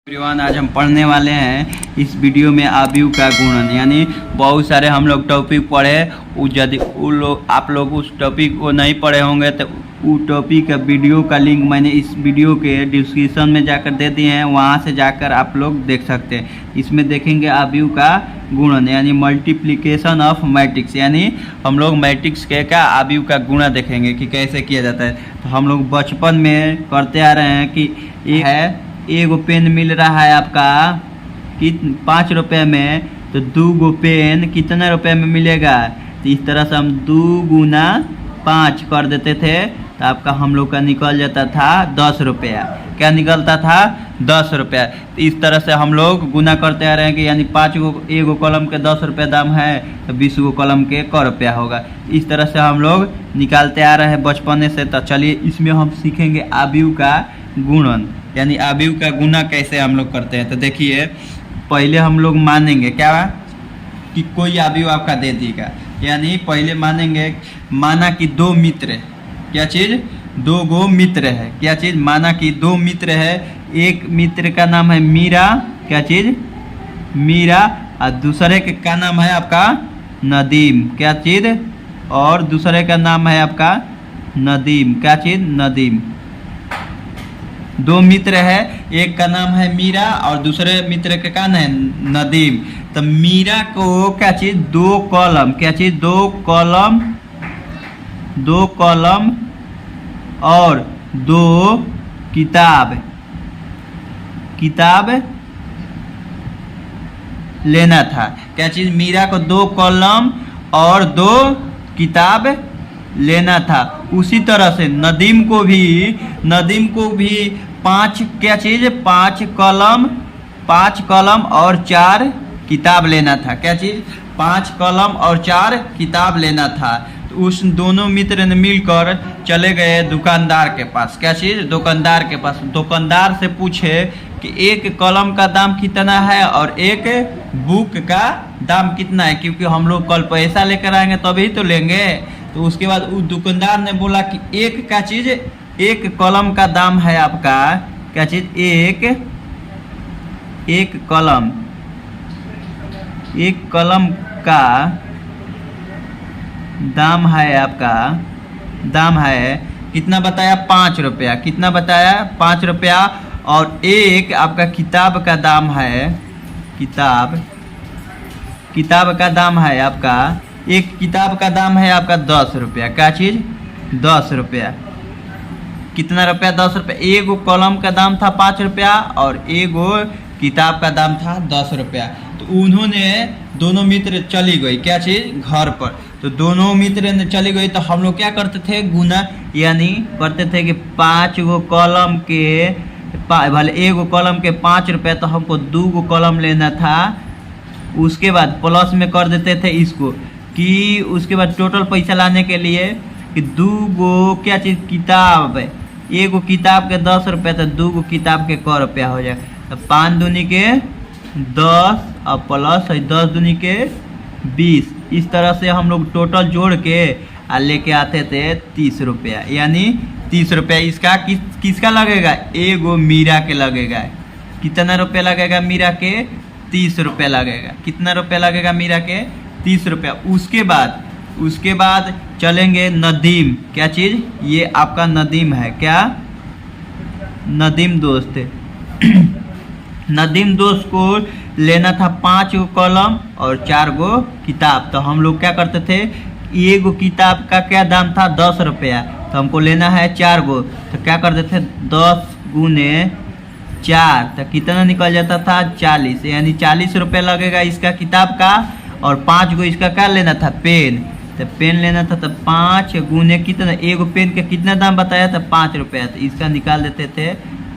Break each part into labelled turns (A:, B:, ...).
A: Everyone, आज हम पढ़ने वाले हैं इस वीडियो में आव्यूह का गुणन। यानी बहुत सारे हम लोग टॉपिक पढ़े। यदि आप लोग उस टॉपिक को नहीं पढ़े होंगे तो वो टॉपिक का वीडियो का लिंक मैंने इस वीडियो के डिस्क्रिप्शन में जाकर दे दिए हैं, वहां से जाकर आप लोग देख सकते हैं। इसमें देखेंगे आव्यूह का गुणन यानी मल्टीप्लिकेशन ऑफ मैट्रिक्स। यानी हम लोग मैट्रिक्स के का आव्यूह का गुणा देखेंगे कि कैसे किया जाता है। तो हम लोग बचपन में करते आ रहे हैं कि ये है एगो पेन मिल रहा है आपका 5 रुपये में, तो 2 गो पेन कितने रुपए में मिलेगा। तो इस तरह से हम 2 गुना 5 कर देते थे तो आपका हम लोग का निकल जाता था 10 रुपया। क्या निकलता था? 10 रुपया। तो इस तरह से हम लोग गुना करते आ रहे हैं कि यानी 5 गो एगो कलम के 10 रुपये दाम है तो 20 गो कलम के क रुपया होगा। इस तरह से हम लोग निकालते आ रहे हैं बचपने से। तो चलिए इसमें हम सीखेंगे आव्यूह का गुणन यानी आव्यूह का गुना कैसे हम लोग करते हैं। तो देखिए, पहले हम लोग मानेंगे क्या कि कोई आव्यूह आपका दे देगा। यानी पहले मानेंगे, माना कि 2 मित्र, क्या चीज़? 2 गो मित्र है। क्या चीज़? माना कि 2 मित्र है। एक मित्र का नाम है मीरा, क्या चीज़? मीरा। और दूसरे के का नाम है आपका नदीम, क्या चीज़? और दूसरे का नाम है आपका नदीम, क्या चीज़? नदीम। 2 मित्र है, एक का नाम है मीरा और दूसरे मित्र के का नाम है नदीम। तो मीरा को क्या चीज? 2 कलम, क्या चीज? 2 कलम और 2 किताब लेना था। क्या चीज? मीरा को 2 कलम और 2 किताब लेना था। उसी तरह से नदीम को भी 5 क्या चीज? 5 कलम और 4 किताब लेना था। क्या चीज? 5 कलम और 4 किताब लेना था। तो उस दोनों मित्र ने मिलकर चले गए दुकानदार के पास। क्या चीज? दुकानदार के पास। दुकानदार से पूछे कि एक कलम का दाम कितना है और एक बुक का दाम कितना है, क्योंकि हम लोग कल पैसा लेकर आएंगे तभी तो लेंगे। तो उसके बाद उस दुकानदार ने बोला कि एक का चीज, एक कलम का दाम है आपका, क्या चीज? एक कलम का दाम है आपका, दाम है कितना बताया? 5 रुपया। कितना बताया? 5 रुपया। और एक आपका किताब का दाम है, किताब का दाम है आपका, एक किताब का दाम है आपका 10 रुपया। क्या चीज? 10 रुपया। कितना रुपया? 10 रुपया। एगो कलम का दाम था 5 रुपया और एगो किताब का दाम था 10 रुपया। तो उन्होंने दोनों मित्र चली गई, क्या चीज? घर पर। तो दोनों मित्र ने चली गई तो हम लोग क्या करते थे? गुना, यानी करते थे कि 5 गो कलम के भले एगो कलम के 5 रुपया, तो हमको 2 गो कलम लेना था। उसके बाद प्लस में कर देते थे इसको कि उसके बाद टोटल पैसा लाने के लिए कि 2 गो क्या चीज? किताब। एगो किताब के 10 रुपया तो 2 गो किताब के क रुपया हो जाए। तो 5 दूनी के 10 और प्लस 10 दूनी के 20। इस तरह से हम लोग टोटल जोड़ के लेके आते थे 30 रुपया। यानी 30 रुपया इसका किसका लगेगा? एगो मीरा के लगेगा। कितना रुपया लगेगा मीरा के? 30 रुपया लगेगा। कितना रुपया लगेगा मीरा के? 30 रुपया। उसके बाद चलेंगे नदीम। क्या चीज? ये आपका नदीम है। क्या? नदीम दोस्त। नदीम दोस्त को लेना था 5 गो कलम और 4 गो किताब। तो हम लोग क्या करते थे? एगो किताब का क्या दाम था? 10 रुपया। तो हमको लेना है 4 गो, तो क्या करते थे? 10 गुने 4, तो कितना निकल जाता था? 40। यानी 40 रुपया लगेगा इसका किताब का। और 5 गो इसका क्या लेना था? पेन। तो पेन लेना था। तो 5 गुने कितना? एगो पेन के कितना दाम बताया था? 5 रुपया। तो इसका निकाल देते थे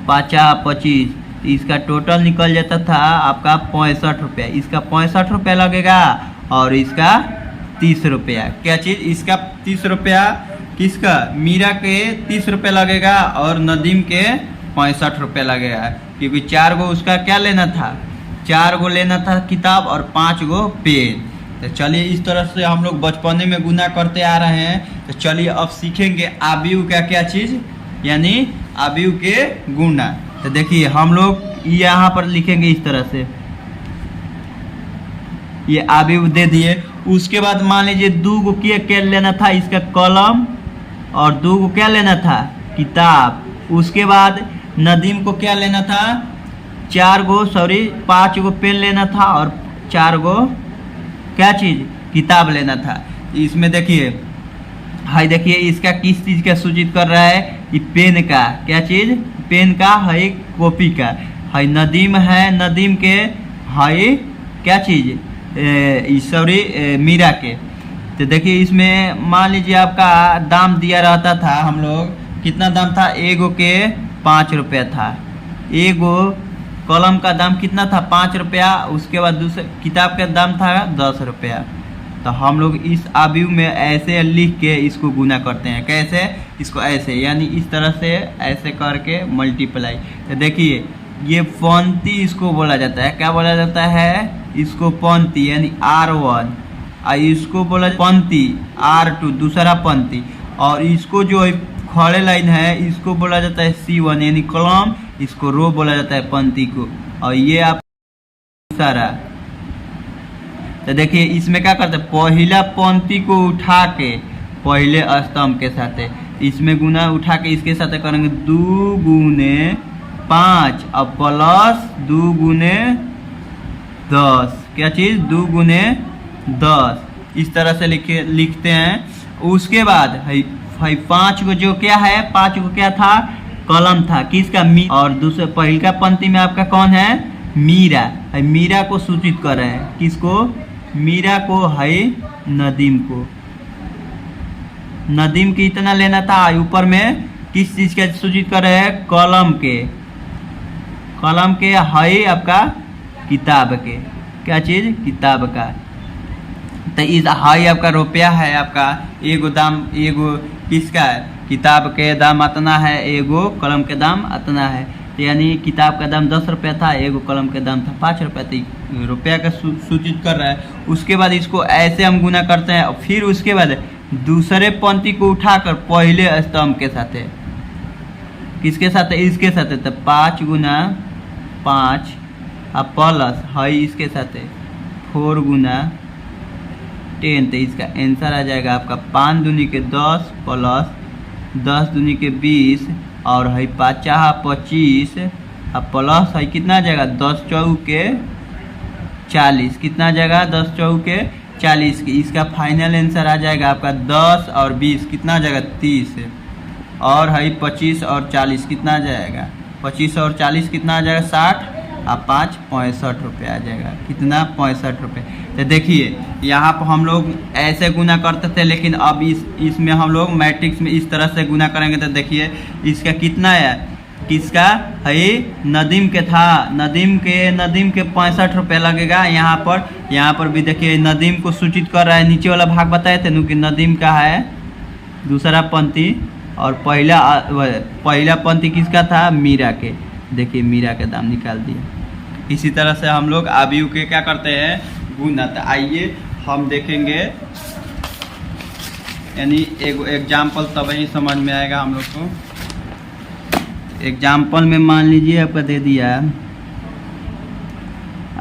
A: 25। तो इसका टोटल निकल जाता था आपका 65 रुपया। इसका 65 रुपया लगेगा और इसका 30 रुपया। क्या चीज़? इसका 30 रुपया। किसका? मीरा के 30 रुपया लगेगा और नदीम के 65 रुपया लगेगा, क्योंकि 4 गो उसका क्या लेना था? 4 गो लेना था किताब और 5 गो पेन। तो चलिए इस तरह से हम लोग बचपने में गुना करते आ रहे हैं। तो चलिए अब सीखेंगे आव्यूह का क्या चीज़, यानी आव्यूह के गुना। तो देखिए हम लोग यहाँ पर लिखेंगे इस तरह से, ये आबिव दे दिए। उसके बाद मान लीजिए दो गो क्या लेना था, इसका कलम, और दो गो क्या लेना था, किताब। उसके बाद नदीम को क्या लेना था, 5 गो पेन लेना था और 4 गो क्या चीज, किताब लेना था। इसमें देखिए हाई, देखिए इसका किस चीज का सूचित कर रहा है, ये पेन का, क्या चीज, पेन का है, कॉपी का है। नदीम है, नदीम के है क्या चीज, मीरा के। तो देखिए इसमें मान लीजिए आपका दाम दिया रहता था, हम लोग कितना दाम था, एगो के 5 रुपया था। एगो कलम का दाम कितना था, 5 रुपया। उसके बाद दूसरे किताब का दाम था 10 रुपया। तो हम लोग इस आबिव में ऐसे लिख के इसको गुना करते हैं। कैसे, इसको ऐसे, यानी इस तरह से ऐसे करके मल्टीप्लाई। तो देखिए ये पंक्ति इसको बोला जाता है, क्या बोला जाता है, इसको पंक्ति यानी R1, और इसको बोला पंक्ति R2, दूसरा पंक्ति। और इसको जो खड़े लाइन है इसको बोला जाता है C1 यानी कलम, इसको रो बोला जाता है पंक्ति को। और ये आप सारा, तो देखिए इसमें क्या करते हैं, पहला पंक्ति को उठा के पहले स्तंभ के साथ इसमें गुना उठा के इसके साथ करेंगे 2 गुने 5 और प्लस 2 गुने 10, क्या चीज, 2 गुने 10, इस तरह से लिखते हैं। उसके बाद है 5 को जो क्या है, 5 को क्या था, कलम था, किसका, और दूसरे पहला पंक्ति में आपका कौन है, मीरा है। मीरा को सूचित कर रहे हैं, किसको, मीरा को है, नदीम को। नदीम की इतना लेना था। ऊपर में किस चीज का सूचित कर रहे हैं, कलम के, कलम के है आपका, किताब के, क्या चीज, किताब का। तो इस हाई आपका रुपया है, आपका एगो दाम, एगो किसका है, किताब के दाम इतना है, एगो कलम के दाम इतना है। तो यानी किताब का दाम 10 रुपया था, एगो कलम के दाम था 5 रुपया। तो रुपया का सूचित कर रहा है। उसके बाद इसको ऐसे हम गुना करते हैं। फिर उसके बाद दूसरे पंक्ति को उठाकर पहले स्तंभ के साथ, किसके साथ, इसके साथ, तो 5 गुना 5 और प्लस है इसके साथ 4 गुना 10। तो इसका आंसर आ जाएगा आपका 5 दूनी के 10 प्लस 10 दूनी के 20 और है 5 25 और प्लस है कितना आ जाएगा, 10 चौके 40, कितना आ जाएगा, 10 चौके 40। इसका फाइनल आंसर आ जाएगा आपका 10 और 20 कितना आ जाएगा, 30 और है 25 और 40 कितना आ जाएगा, 25 और 40 कितना आ जाएगा, 60 और 5 65 रुपये आ जाएगा, कितना, 65 रुपये। तो देखिए यहाँ पर हम लोग ऐसे गुना करते थे, लेकिन अब इसमें हम लोग मैट्रिक्स में इस तरह से गुना करेंगे। तो देखिए इसका कितना है, किसका है, नदीम के था, नदीम के 65 रुपये लगेगा। यहाँ पर भी देखिए नदीम को सूचित कर रहा है। नीचे वाला भाग बताए थे कि नदीम का है दूसरा पंक्ति, और पहला पंक्ति किसका था, मीरा के। देखिए मीरा का दाम निकाल दिया। इसी तरह से हम लोग आबिव के क्या करते हैं, गुना। तो आइए हम देखेंगे, यानी एक एग्जाम्पल तब ही समझ में आएगा हम लोग को। एग्जाम्पल में मान लीजिए आपका दे दिया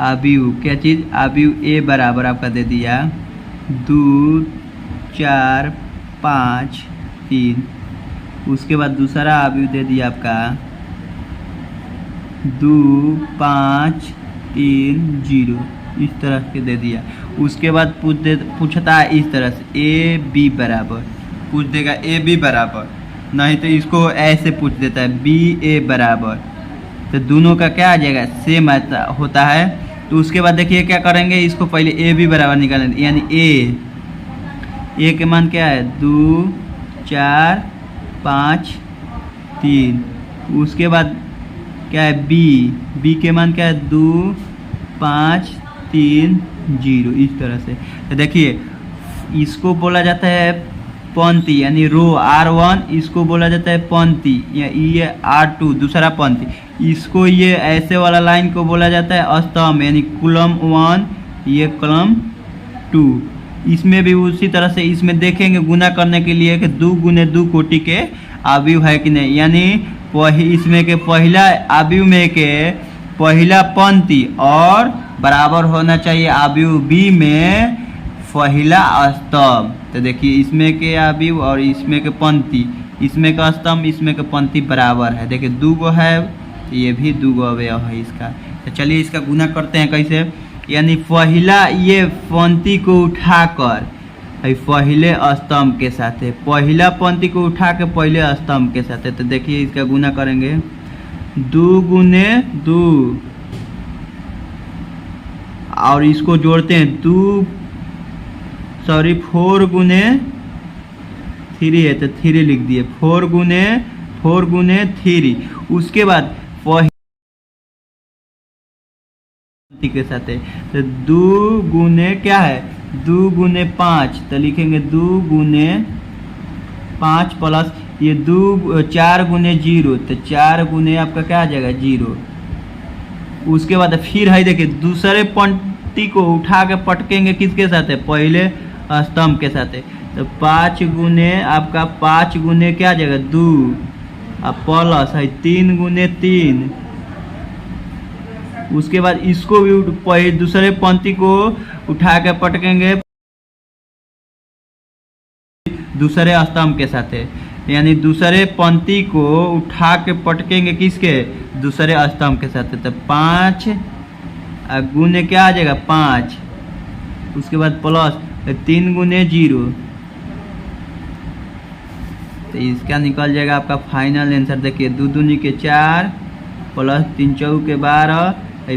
A: आबिव, क्या चीज़, आबिव ए बराबर आपका दे दिया 2 4 5 3। उसके बाद दूसरा आबिव दे दिया आपका 2 5 3 0, इस तरह के दे दिया। उसके बाद पूछता है इस तरह से ए बी बराबर, पूछ देगा ए बी बराबर, नहीं तो इसको ऐसे पूछ देता है बी ए बराबर। तो दोनों का क्या आ जाएगा, सेम होता है। तो उसके बाद देखिए क्या करेंगे, इसको पहले ए बी बराबर निकालेंगे, यानी ए के मान क्या है, 2 4 5 3। उसके बाद क्या है, बी के मान क्या है, 2 5 3 0, इस तरह से। तो देखिए इसको बोला जाता है पंक्ति, यानी रो R1, इसको बोला जाता है पंक्ति, ये R2 दूसरा पंक्ति। इसको ये ऐसे वाला लाइन को बोला जाता है स्तंभ, यानी कॉलम 1, ये कॉलम 2। इसमें भी उसी तरह से इसमें देखेंगे गुना करने के लिए कि 2 गुने 2 कोटि के आबिव है कि नहीं, यानी इसमें के पहला अवयव में के पहला पंक्ति और बराबर होना चाहिए अवयव बी में पहला स्तंभ। तो देखिए इसमें के अवयव और इसमें के पंक्ति, इसमें का स्तंभ इसमें के पंक्ति बराबर है। देखिए दो गो है, ये भी दो गो अवयव है इसका। तो चलिए इसका गुना करते हैं कैसे, यानी पहला ये पंक्ति को उठाकर पहले स्तंभ के साथ है, पहला पंक्ति को उठा के पहले स्तंभ के साथ है। तो देखिए इसका गुना करेंगे 2 गुने 2 और इसको जोड़ते हैं 4 गुने 3 है तो 3 लिख दिए, 4 गुने 3। उसके बाद के साथ है तो 2 गुने क्या है 2 गुने 5, तो लिखेंगे 2 गुने 5 प्लस ये 4 गुने 0, तो 4 गुने आपका क्या आ जाएगा 0। उसके बाद फिर है देखिए दूसरे पंक्ति को उठा के पटकेंगे किसके साथ है, पहले स्तंभ के साथ है। तो 5 गुने आपका 5 गुने क्या आ जाएगा 2 अब प्लस है 3 गुने 3। उसके बाद इसको भी दूसरे पंक्ति को उठा के पटकेंगे दूसरे स्तंभ के साथ है, यानी दूसरे पंक्ति को उठा के पटकेंगे किसके दूसरे स्तंभ के साथ है। तो 5 गुने क्या आ जाएगा 5, उसके बाद प्लस 3 गुने 0। तो इसका निकल जाएगा आपका फाइनल आंसर। देखिए 2 दूनी के 4 प्लस 3 चौक के 12,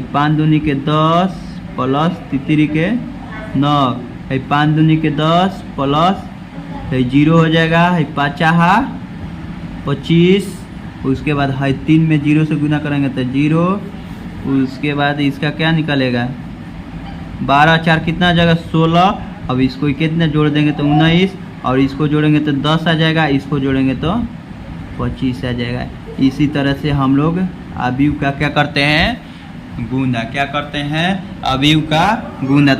A: 5 दूनी के 10 प्लस 3 के 9, 5 दूनी के 10 प्लस 0 हो जाएगा, 5 25। उसके बाद 3 में 0 से गुना करेंगे तो 0। उसके बाद इसका क्या निकलेगा 12 4 कितना आ जाएगा 16। अब इसको कितने जोड़ देंगे तो 19, और इसको जोड़ेंगे तो 10 आ जाएगा, इसको जोड़ेंगे तो 25 आ जाएगा। इसी तरह से हम लोग अवयव का क्या करते हैं गुना, क्या करते हैं अवयव का गुना।